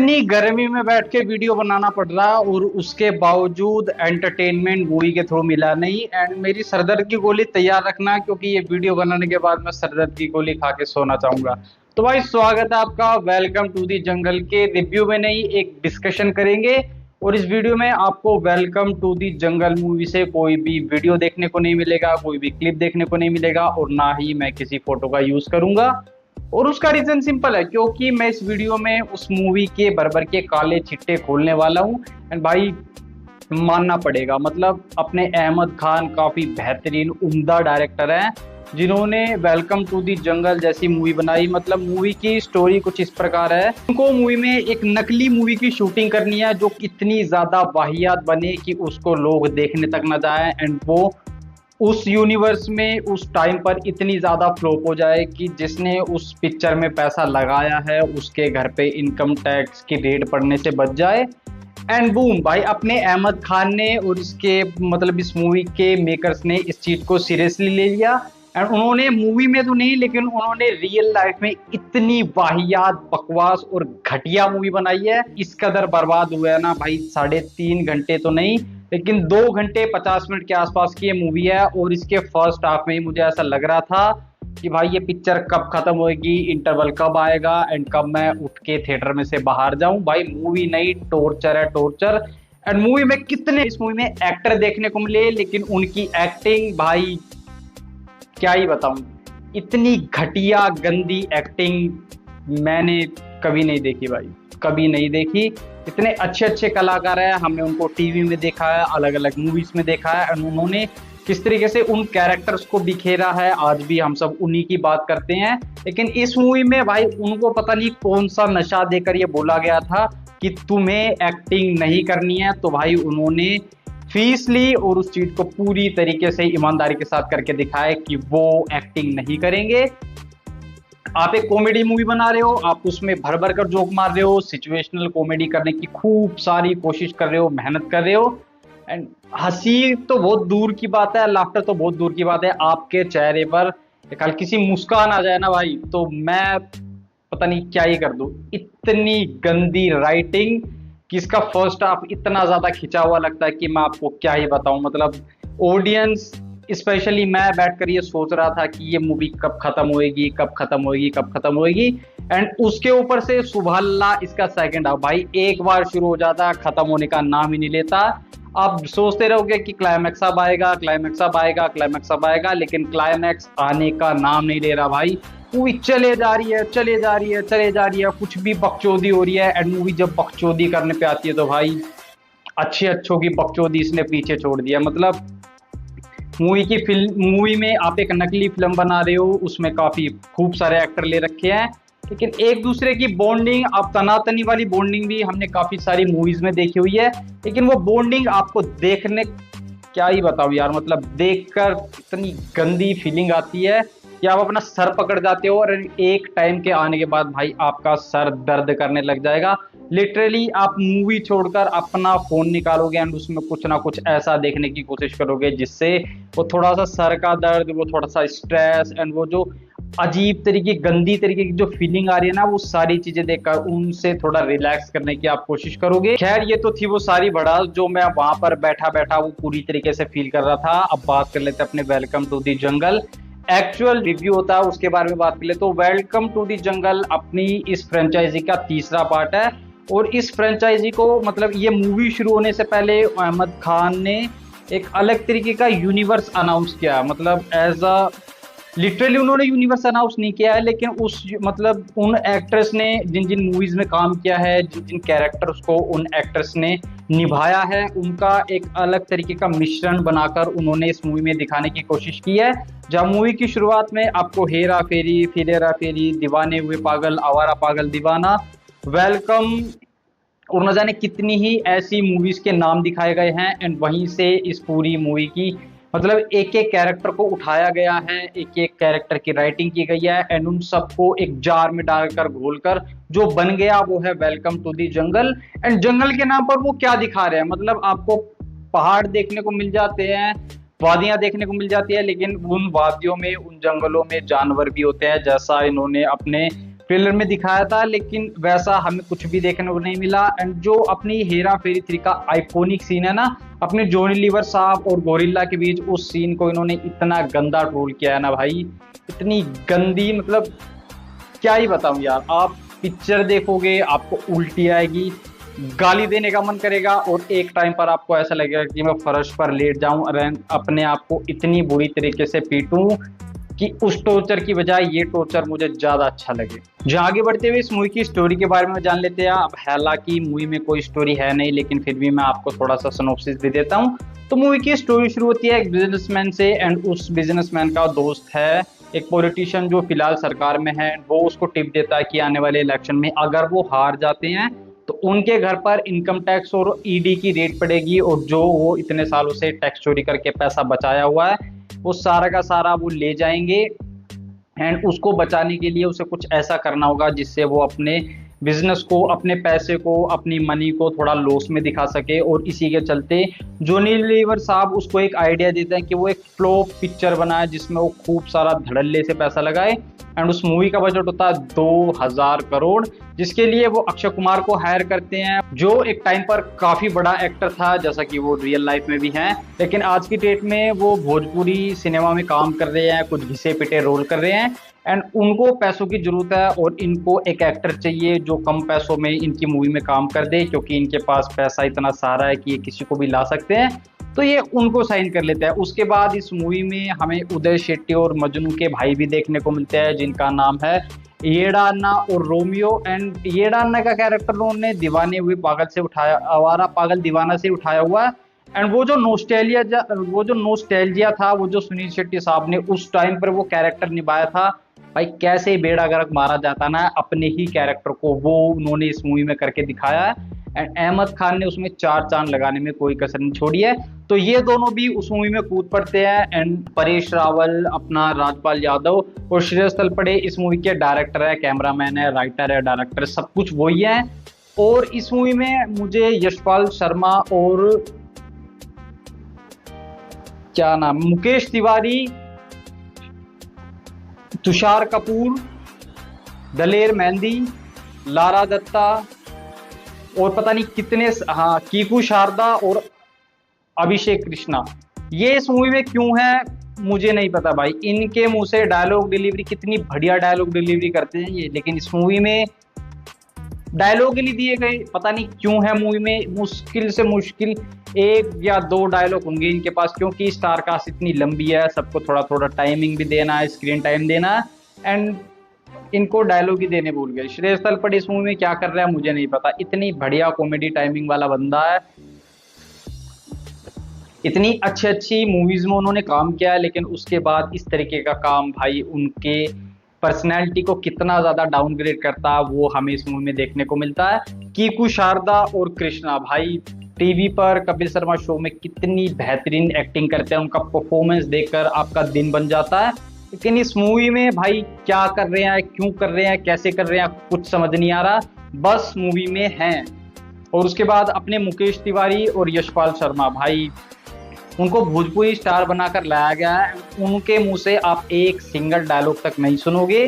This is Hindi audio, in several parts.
इतनी गर्मी में बैठ के वीडियो बनाना पड़ रहा है और उसके बावजूद एंटरटेनमेंट मूवी के थ्रू मिला नहीं। एंड मेरी सरदर्द की गोली तैयार रखना, क्योंकि ये वीडियो बनाने के बाद मैं सरदर्द की गोली खा के सोना चाहूंगा। तो भाई स्वागत है आपका, वेलकम टू दी जंगल के रिव्यू में नहीं, एक डिस्कशन करेंगे। और इस वीडियो में आपको welcome to the jungle movie से कोई भी वीडियो देखने को नहीं मिलेगा, कोई भी क्लिप देखने को नहीं मिलेगा, और ना ही मैं किसी फोटो का यूज करूंगा। और उसका रीजन सिंपल है, क्योंकि मैं इस वीडियो में उस मूवी के भर के काले चिट्टे खोलने वाला हूं। एंड भाई मानना पड़ेगा, मतलब अपने अहमद खान काफी बेहतरीन उम्दा डायरेक्टर हैं, जिन्होंने वेलकम टू दी जंगल जैसी मूवी बनाई। मतलब मूवी की स्टोरी कुछ इस प्रकार है, उनको मूवी में एक नकली मूवी की शूटिंग करनी है जो इतनी ज्यादा वाहियात बने कि उसको लोग देखने तक न जाए। एंड वो उस यूनिवर्स में उस टाइम पर इतनी ज्यादा फ्लॉप हो जाए कि जिसने उस पिक्चर में पैसा लगाया है उसके घर पे इनकम टैक्स की रेड पड़ने से बच जाए। एंड बूम भाई, अपने अहमद खान ने और इसके मतलब इस मूवी के मेकर्स ने इस चीज को सीरियसली ले लिया। एंड उन्होंने मूवी में तो नहीं, लेकिन उन्होंने रियल लाइफ में इतनी वाहियात, बकवास और घटिया मूवी बनाई है। इस कदर बर्बाद हुआ है ना भाई, 3.5 घंटे तो नहीं, लेकिन 2 घंटे 50 मिनट के आसपास की ये मूवी है। और इसके फर्स्ट हाफ में ही मुझे ऐसा लग रहा था कि भाई ये पिक्चर कब खत्म होगी, इंटरवल कब आएगा एंड कब मैं उठ के थिएटर में से बाहर जाऊं। भाई मूवी नहीं, टॉर्चर है, टॉर्चर। एंड मूवी में कितने इस मूवी में एक्टर देखने को मिले, लेकिन उनकी एक्टिंग भाई क्या ही बताऊं, इतनी घटिया गंदी एक्टिंग मैंने कभी नहीं देखी भाई, कभी नहीं देखी। इतने अच्छे अच्छे कलाकार हैं, हमने उनको टीवी में देखा है, अलग अलग मूवीज में देखा है, और उन्होंने किस तरीके से उन कैरेक्टर्स को बिखेरा है। आज भी हम सब उन्हीं की बात करते हैं। लेकिन इस मूवी में भाई उनको पता नहीं कौन सा नशा देकर ये बोला गया था कि तुम्हें एक्टिंग नहीं करनी है, तो भाई उन्होंने फीस ली और उस चीज को पूरी तरीके से ईमानदारी के साथ करके दिखाया कि वो एक्टिंग नहीं करेंगे। आप एक कॉमेडी मूवी बना रहे हो, आप उसमें भर भर कर जोक मार रहे हो, सिचुएशनल कॉमेडी करने की खूब सारी कोशिश कर रहे हो, मेहनत कर रहे हो। एंड हंसी तो बहुत दूर की बात है, लाफ्टर तो बहुत दूर की बात है, आपके चेहरे पर एक हल्की सी मुस्कान आ जाए ना भाई, तो मैं पता नहीं क्या ही कर दूं। इतनी गंदी राइटिंग कि इसका फर्स्ट हाफ इतना ज्यादा खिंचा हुआ लगता है कि मैं आपको क्या ही बताऊं। मतलब ऑडियंस, स्पेशली मैं बैठकर ये सोच रहा था कि ये मूवी कब खत्म होएगी, कब खत्म होएगी, कब खत्म होएगी। एंड उसके ऊपर से सुबह अल्लाह इसका सेकंड हाफ भाई एक बार शुरू हो जाता, खत्म होने का नाम ही नहीं लेता। आप सोचते रहोगे कि क्लाइमैक्स अब आएगा, क्लाइमैक्स अब आएगा, क्लाइमैक्स अब आएगा, लेकिन क्लाइमैक्स आने का नाम नहीं ले रहा भाई। मूवी चले जा रही है, चले जा रही है, चले जा रही है, कुछ भी बकचोदी हो रही है। एंड मूवी जब बकचोदी करने पे आती है तो भाई अच्छे अच्छों की बकचोदी इसने पीछे छोड़ दिया। मतलब मूवी में आप एक नकली फिल्म बना रहे हो, उसमें काफी खूब सारे एक्टर ले रखे हैं, लेकिन एक दूसरे की बॉन्डिंग, अब तनातनी वाली बॉन्डिंग भी हमने काफी सारी मूवीज में देखी हुई है, लेकिन वो बॉन्डिंग आपको देखने, क्या ही बताओ यार, मतलब देखकर इतनी गंदी फीलिंग आती है कि आप अपना सर पकड़ जाते हो। और एक टाइम के आने के बाद भाई आपका सर दर्द करने लग जाएगा। लिटरली आप मूवी छोड़कर अपना फोन निकालोगे एंड उसमें कुछ ना कुछ ऐसा देखने की कोशिश करोगे जिससे वो थोड़ा सा सर का दर्द, वो थोड़ा सा स्ट्रेस एंड वो जो अजीब तरीके, गंदी तरीके की जो फीलिंग आ रही है ना, वो सारी चीजें देखकर उनसे थोड़ा रिलैक्स करने की आप कोशिश करोगे। खैर ये तो थी वो सारी भड़ास जो मैं वहां पर बैठा बैठा वो पूरी तरीके से फील कर रहा था। अब बात कर लेते हैं अपने welcome to the jungle actual review होता है उसके बारे में बात कर ले। तो वेलकम टू दी जंगल अपनी इस फ्रेंचाइजी का तीसरा पार्ट है। और इस फ्रेंचाइजी को, मतलब ये मूवी शुरू होने से पहले अहमद खान ने एक अलग तरीके का यूनिवर्स अनाउंस किया। मतलब एज अ लिटरली उन्होंने यूनिवर्स अनाउंस नहीं किया है, लेकिन उस मतलब उन एक्टर्स ने जिन जिन मूवीज में काम किया है, जिन जिन कैरेक्टर्स को उन एक्टर्स ने निभाया है, उनका एक अलग तरीके का मिश्रण बनाकर उन्होंने इस मूवी में दिखाने की कोशिश की है। जब मूवी की शुरुआत में आपको हेरा फेरी, फिर हेरा फेरी, दीवाने हुए पागल, आवारा पागल दीवाना, वेलकम और न जाने कितनी ही ऐसी मूवीज के नाम दिखाए गए हैं। एंड वहीं से इस पूरी मूवी की, मतलब एक एक कैरेक्टर को उठाया गया है, एक एक कैरेक्टर की राइटिंग की गई है, एंड उन सबको एक जार में डालकर घोलकर जो बन गया वो है welcome to the jungle. And जंगल के नाम पर वो क्या दिखा रहे हैं, मतलब आपको पहाड़ देखने को मिल जाते हैं, वादियां देखने को मिल जाती है, लेकिन उन वादियों में, उन जंगलों में जानवर भी होते हैं, जैसा इन्होंने अपने ट्रेलर में दिखाया था, लेकिन वैसा हमें कुछ भी देखने को नहीं मिला। एंड जो अपनी हेरा फेरी 3 का आइकॉनिक सीन है ना, अपने जॉनी लीवर साहब और गोरिल्ला के बीच, उस सीन को इन्होंने इतना गंदा ट्रोल किया है ना भाई, इतनी गंदी, मतलब क्या ही बताऊं यार। आप पिक्चर देखोगे आपको उल्टी आएगी, गाली देने का मन करेगा, और एक टाइम पर आपको ऐसा लगेगा कि मैं फर्श पर लेट जाऊं और अपने आप को इतनी बुरी तरीके से पीटूं कि उस टॉर्चर की बजाय ये टॉर्चर मुझे ज्यादा अच्छा लगे। जो आगे बढ़ते हुए इस मूवी की स्टोरी के बारे में जान लेते हैं। अब हालांकि मूवी में कोई स्टोरी है नहीं, लेकिन फिर भी मैं आपको थोड़ा सा सिनॉप्सिस दे देता हूँ। तो मूवी की स्टोरी शुरू होती है एक बिजनेसमैन से, एंड उस बिजनेसमैन का दोस्त है एक पॉलिटिशियन जो फिलहाल सरकार में है। वो उसको टिप देता है कि आने वाले इलेक्शन में अगर वो हार जाते हैं तो उनके घर पर इनकम टैक्स और ईडी की रेड पड़ेगी, और जो वो इतने सालों से टैक्स चोरी करके पैसा बचाया हुआ है वो सारा का सारा वो ले जाएंगे। एंड उसको बचाने के लिए उसे कुछ ऐसा करना होगा जिससे वो अपने बिजनेस को, अपने पैसे को, अपनी मनी को थोड़ा लॉस में दिखा सके। और इसी के चलते जॉनी लीवर साहब उसको एक आइडिया देते हैं कि वो एक फ्लॉप पिक्चर बनाए जिसमें वो खूब सारा धड़ल्ले से पैसा लगाए। एंड उस मूवी का बजट होता है 2000 करोड़, जिसके लिए वो अक्षय कुमार को हायर करते हैं, जो एक टाइम पर काफी बड़ा एक्टर था, जैसा कि वो रियल लाइफ में भी हैं। लेकिन आज की डेट में वो भोजपुरी सिनेमा में काम कर रहे हैं, कुछ घिसे पिटे रोल कर रहे हैं। एंड उनको पैसों की जरूरत है और इनको एक एक्टर चाहिए जो कम पैसों में इनकी मूवी में काम कर दे, क्योंकि इनके पास पैसा इतना सारा है कि ये किसी को भी ला सकते हैं। तो ये उनको साइन कर लेता है। उसके बाद इस मूवी में हमें उदय शेट्टी और मजनू के भाई भी देखने को मिलते हैं, जिनका नाम है येड़ा अन्ना और रोमियो। एंड येड़ा अन्ना का कैरेक्टर उन्होंने दीवाने हुए पागल से उठाया, आवारा पागल दीवाना से उठाया हुआ है। एंड वो जो नोस्टैल्जिया था, वो जो सुनील शेट्टी साहब ने उस टाइम पर वो कैरेक्टर निभाया था, भाई कैसे बेड़ा गर्क मारा जाता ना अपने ही कैरेक्टर को, वो उन्होंने इस मूवी में करके दिखाया है। एंड अहमद खान ने उसमें 4 चांद लगाने में कोई कसर नहीं छोड़ी है। तो ये दोनों भी उस मूवी में कूद पड़ते हैं। एंड परेश रावल, अपना राजपाल यादव और श्रेयस तलपड़े इस मूवी के डायरेक्टर है, कैमरामैन है, राइटर है, डायरेक्टर, सब कुछ वही है। और इस मूवी में मुझे यशपाल शर्मा और क्या नाम, मुकेश तिवारी, तुषार कपूर, दलेर मेहंदी, लारा दत्ता और पता नहीं कितने, हाँ, कीकू शारदा और अभिषेक कृष्णा, ये इस मूवी में क्यों है मुझे नहीं पता भाई। इनके मुंह से डायलॉग डिलीवरी, कितनी बढ़िया डायलॉग डिलीवरी करते हैं ये, लेकिन इस मूवी में डायलॉग ही नहीं दिए गए, पता नहीं क्यों है। मूवी में मुश्किल से मुश्किल 1 या 2 डायलॉग होंगे इनके पास, क्योंकि स्टार कास्ट इतनी लंबी है, सबको थोड़ा थोड़ा टाइमिंग भी देना है, स्क्रीन टाइम देना है। एंड इनको डायलॉग ही देने भूल गए। श्रेयस तलपड़े इस मूवी में क्या कर रहा है मुझे नहीं पता। इतनी बढ़िया कॉमेडी टाइमिंग वाला बंदा है, इतनी अच्छी अच्छी मूवीज में उन्होंने काम किया है, लेकिन उसके बाद इस तरीके का काम भाई उनके पर्सनैलिटी को कितना ज्यादा डाउनग्रेड करता है वो हमें इस मूवी में देखने को मिलता है। कीकू शारदा और कृष्णा भाई टीवी पर कपिल शर्मा शो में कितनी बेहतरीन एक्टिंग करते हैं, उनका परफॉर्मेंस देखकर आपका दिन बन जाता है। लेकिन इस मूवी में भाई क्या कर रहे हैं, क्यों कर रहे हैं, कैसे कर रहे हैं, कुछ समझ नहीं आ रहा, बस मूवी में हैं। और उसके बाद अपने मुकेश तिवारी और यशपाल शर्मा भाई, उनको भोजपुरी स्टार बनाकर लाया गया है। उनके मुंह से आप एक सिंगल डायलॉग तक नहीं सुनोगे।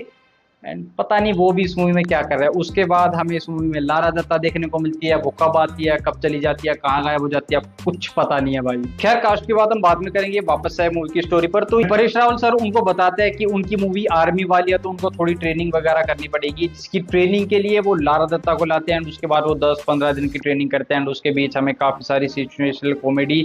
एंड पता नहीं वो भी इस मूवी में क्या कर रहा है। उसके बाद हमें इस मूवी में लारा दत्ता देखने को मिलती है, वो कब आती है, कब चली जाती है, कहाँ गायब हो जाती है, कुछ पता नहीं है भाई। खैर कास्ट की बात हम बाद में करेंगे, वापस आए मूवी की स्टोरी पर। तो परेश रावल सर उनको बताते हैं कि उनकी मूवी आर्मी वाली है, तो उनको थोड़ी ट्रेनिंग वगैरह करनी पड़ेगी, जिसकी ट्रेनिंग के लिए वो लारा दत्ता को लाते हैं। उसके बाद वो 10-15 दिन की ट्रेनिंग करते हैं। उसके बीच हमें काफी सारी सिचुएशनल कॉमेडी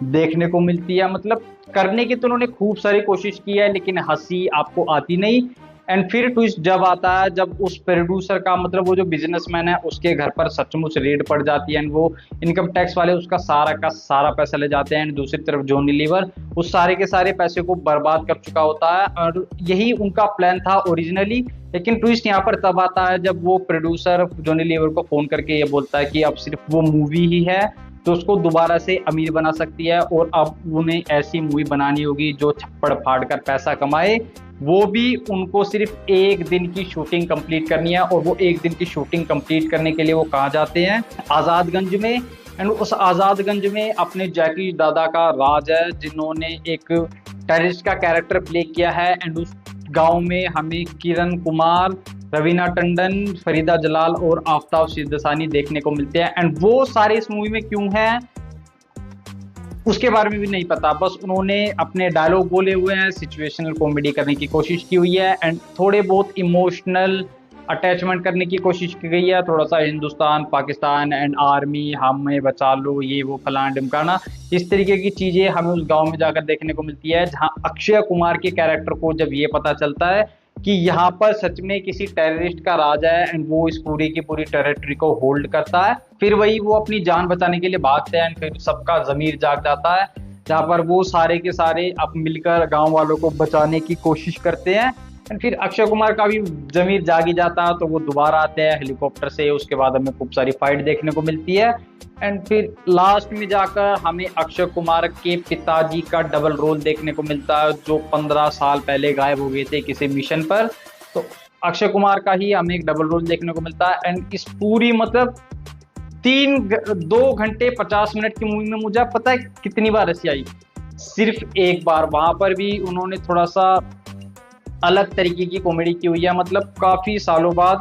देखने को मिलती है। मतलब करने की तो उन्होंने खूब सारी कोशिश की है, लेकिन हंसी आपको आती नहीं। एंड फिर ट्विस्ट जब आता है, जब उस प्रोड्यूसर का, मतलब वो जो बिजनेसमैन है, उसके घर पर सचमुच रेड पड़ जाती है। एंड वो इनकम टैक्स वाले उसका सारा का सारा पैसा ले जाते हैं। एंड दूसरी तरफ जॉनी लीवर उस सारे के सारे पैसे को बर्बाद कर चुका होता है, और यही उनका प्लान था ओरिजिनली। लेकिन ट्विस्ट यहाँ पर तब आता है जब वो प्रोड्यूसर जॉनी लीवर को फोन करके ये बोलता है कि अब सिर्फ वो मूवी ही है तो उसको दोबारा से अमीर बना सकती है, और अब उन्हें ऐसी मूवी बनानी होगी जो छप्पड़ फाड़ कर पैसा कमाए। वो भी उनको सिर्फ 1 दिन की शूटिंग कंप्लीट करनी है, और वो 1 दिन की शूटिंग कंप्लीट करने के लिए वो कहाँ जाते हैं, आज़ादगंज में। एंड उस आज़ादगंज में अपने जैकी दादा का राज है, जिन्होंने एक टेररिस्ट का कैरेक्टर प्ले किया है। एंड उस गांव में हमें किरण कुमार रवीना टंडन, फरीदा जलाल और आफताब सिद्दसानी देखने को मिलते हैं। एंड वो सारे इस मूवी में क्यों हैं उसके बारे में भी नहीं पता, बस उन्होंने अपने डायलॉग बोले हुए हैं, सिचुएशनल कॉमेडी करने की कोशिश की हुई है एंड थोड़े बहुत इमोशनल अटैचमेंट करने की कोशिश की गई है, थोड़ा सा हिंदुस्तान पाकिस्तान एंड आर्मी, हमें बचा लो, ये वो फलाना ढिमकाना, इस तरीके की चीजें हमें उस गांव में जाकर देखने को मिलती है, जहां अक्षय कुमार के कैरेक्टर को जब ये पता चलता है कि यहाँ पर सच में किसी टेररिस्ट का राज है एंड वो इस पूरी की पूरी टेरिटरी को होल्ड करता है, फिर वही वो अपनी जान बचाने के लिए भागते हैं एंड फिर सबका जमीर जाग जाता है, जहाँ पर वो सारे के सारे अब मिलकर गांव वालों को बचाने की कोशिश करते हैं एंड फिर अक्षय कुमार का भी जमीर जागी जाता है, तो वो दोबारा आते हैं हेलीकॉप्टर से, उसके बाद हमें खूब सारी फाइट देखने को मिलती है एंड फिर लास्ट में जाकर हमें अक्षय कुमार के पिताजी का डबल रोल देखने को मिलता है, जो 15 साल पहले गायब हो गए थे किसी मिशन पर, तो अक्षय कुमार का ही हमें एक डबल रोल देखने को मिलता है एंड इस पूरी मतलब 2 घंटे 50 मिनट की मूवी में मुझे पता है कितनी बार हंसी आई, सिर्फ एक बार। वहां पर भी उन्होंने थोड़ा सा अलग तरीके की कॉमेडी की हुई है, मतलब काफी सालों बाद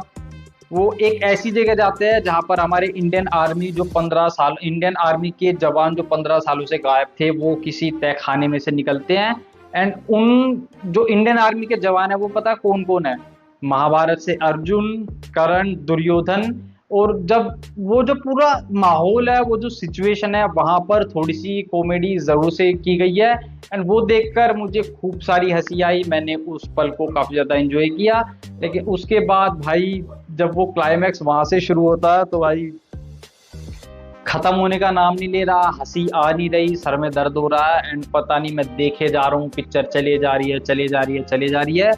वो एक ऐसी जगह जाते हैं जहां पर हमारे इंडियन आर्मी जो 15 साल, इंडियन आर्मी के जवान जो 15 सालों से गायब थे, वो किसी तय खाने में से निकलते हैं एंड उन जो इंडियन आर्मी के जवान है वो पता है कौन कौन है, महाभारत से अर्जुन, कर्ण, दुर्योधन, और जब वो जो पूरा माहौल है, वो जो सिचुएशन है, वहां पर थोड़ी सी कॉमेडी जरूर से की गई है एंड वो देखकर मुझे खूब सारी हंसी आई, मैंने उस पल को काफी ज्यादा एंजॉय किया। लेकिन उसके बाद भाई जब वो क्लाइमैक्स वहां से शुरू होता है तो भाई खत्म होने का नाम नहीं ले रहा, हंसी आ नहीं रही, सर में दर्द हो रहा है एंड पता नहीं मैं देखे जा रहा हूँ, पिक्चर चले जा रही है चले जा रही है चले जा रही है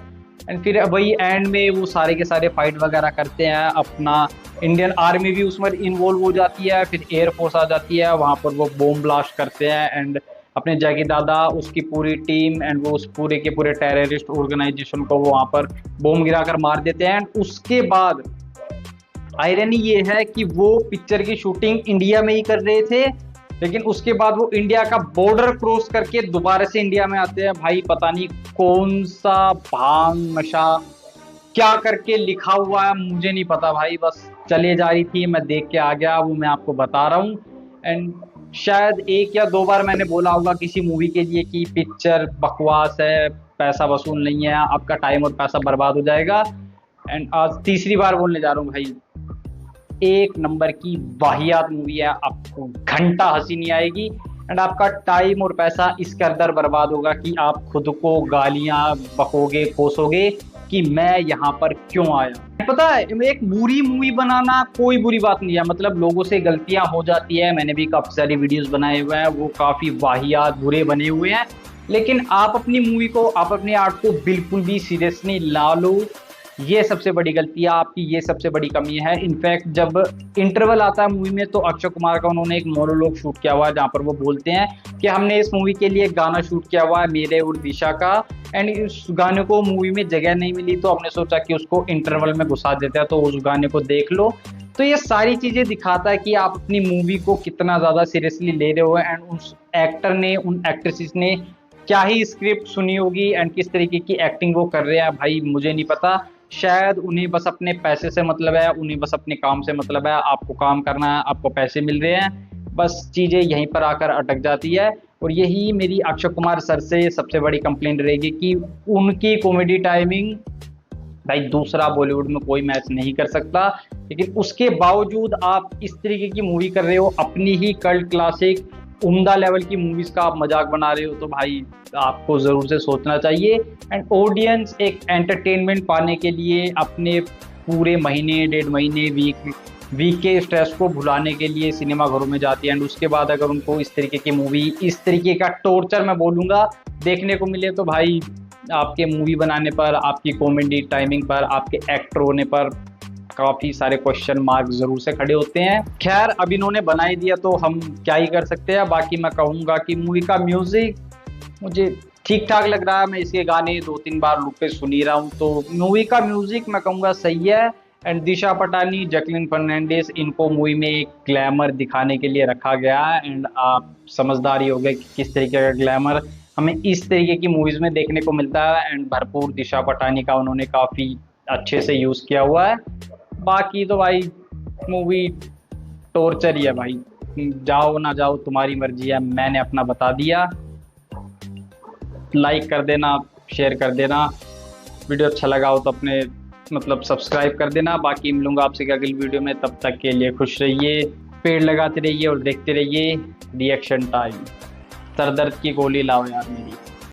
एंड फिर वही एंड में वो सारे के सारे फाइट वगैरह करते हैं, अपना इंडियन आर्मी भी उसमें इन्वॉल्व हो जाती है, फिर एयरफोर्स आ जाती है, वहां पर वो बॉम्ब ब्लास्ट करते हैं एंड अपने जैकी दादा, उसकी पूरी टीम एंड वो उस पूरे के पूरे टेररिस्ट ऑर्गेनाइजेशन को वो वहां पर बॉम्ब गिराकर मार देते हैं एंड उसके बाद आयरनी ये है कि वो पिक्चर की शूटिंग इंडिया में ही कर रहे थे, लेकिन उसके बाद वो इंडिया का बॉर्डर क्रॉस करके दोबारा से इंडिया में आते हैं, भाई पता नहीं कौन सा भांग नशा क्या करके लिखा हुआ है मुझे नहीं पता भाई, बस चले जा रही थी, मैं देख के आ गया, वो मैं आपको बता रहा हूँ एंड शायद 1 या 2 बार मैंने बोला होगा किसी मूवी के लिए कि पिक्चर बकवास है, पैसा वसूल नहीं है, आपका टाइम और पैसा बर्बाद हो जाएगा एंड आज तीसरी बार बोलने जा रहा हूँ भाई, एक नंबर की वाहियात मूवी है, आपको घंटा हंसी नहीं आएगी एंड आपका टाइम और पैसा इस कदर बर्बाद होगा कि आप खुद को गालियां बकोगे, कोसोगे कि मैं यहाँ पर क्यों आया। पता है एक बुरी मूवी बनाना कोई बुरी बात नहीं है, मतलब लोगों से गलतियां हो जाती है, मैंने भी काफी सारी वीडियोस बनाए हुए हैं, वो काफी वाहियात बुरे बने हुए हैं, लेकिन आप अपनी मूवी को, आप अपने आर्ट को बिल्कुल भी सीरियसली ना लो, ये सबसे बड़ी गलती है आपकी, ये सबसे बड़ी कमी है। इनफैक्ट जब इंटरवल आता है मूवी में तो अक्षय कुमार का उन्होंने एक मोनोलॉग शूट किया हुआ है जहाँ पर वो बोलते हैं कि हमने इस मूवी के लिए गाना शूट किया हुआ है मेरे और दिशा का एंड इस गाने को मूवी में जगह नहीं मिली तो हमने सोचा कि उसको इंटरवल में घुसा देते हैं, तो उस गाने को देख लो। तो ये सारी चीजें दिखाता है कि आप अपनी मूवी को कितना ज्यादा सीरियसली ले रहे हो एंड उस एक्टर ने, उन एक्ट्रेसेस ने क्या ही स्क्रिप्ट सुनी होगी एंड किस तरीके की एक्टिंग वो कर रहे हैं भाई मुझे नहीं पता, शायद उन्हें बस अपने पैसे से मतलब है, उन्हें बस अपने काम से मतलब है, आपको काम करना है, आपको पैसे मिल रहे हैं, बस चीजें यहीं पर आकर अटक जाती है। और यही मेरी अक्षय कुमार सर से सबसे बड़ी कंप्लेंट रहेगी कि उनकी कॉमेडी टाइमिंग भाई दूसरा बॉलीवुड में कोई मैच नहीं कर सकता, लेकिन उसके बावजूद आप इस तरीके की मूवी कर रहे हो, अपनी ही कल्ट क्लासिक उम्दा लेवल की मूवीज का आप मजाक बना रहे हो, तो भाई आपको जरूर से सोचना चाहिए। एंड ऑडियंस एक एंटरटेनमेंट पाने के लिए अपने पूरे महीने 1.5 महीने वीक के स्ट्रेस को भुलाने के लिए सिनेमा घरों में जाती है एंड उसके बाद अगर उनको इस तरीके की मूवी, इस तरीके का टॉर्चर मैं बोलूँगा देखने को मिले, तो भाई आपके मूवी बनाने पर, आपकी कॉमेडी टाइमिंग पर, आपके एक्टर होने पर काफी सारे क्वेश्चन मार्क जरूर से खड़े होते हैं। खैर अब इन्होंने बना ही दिया तो हम क्या ही कर सकते हैं। बाकी मैं कहूँगा कि मूवी का म्यूजिक मुझे ठीक ठाक लग रहा है, मैं इसके गाने 2-3 बार लूप पे सुन ही रहा हूँ, तो मूवी का म्यूजिक मैं कहूँगा सही है। एंड दिशा पटानी, जैकलिन फर्नांडिस, इनको मूवी में एक ग्लैमर दिखाने के लिए रखा गया है एंड आप समझदारी हो गए कि किस तरीके का ग्लैमर हमें इस तरीके की मूवीज में देखने को मिलता है एंड भरपूर दिशा पटानी का उन्होंने काफी अच्छे से यूज़ किया हुआ है। बाकी तो भाई मूवी टॉर्चर ही है भाई, जाओ ना जाओ तुम्हारी मर्जी है, मैंने अपना बता दिया। लाइक कर देना, शेयर कर देना, वीडियो अच्छा लगा हो तो अपने मतलब सब्सक्राइब कर देना। बाकी मिलूंगा आपसे अगली वीडियो में, तब तक के लिए खुश रहिए, पेड़ लगाते रहिए और देखते रहिए रिएक्शन टाइम। सर दर्द की गोली लाओ यार मेरी।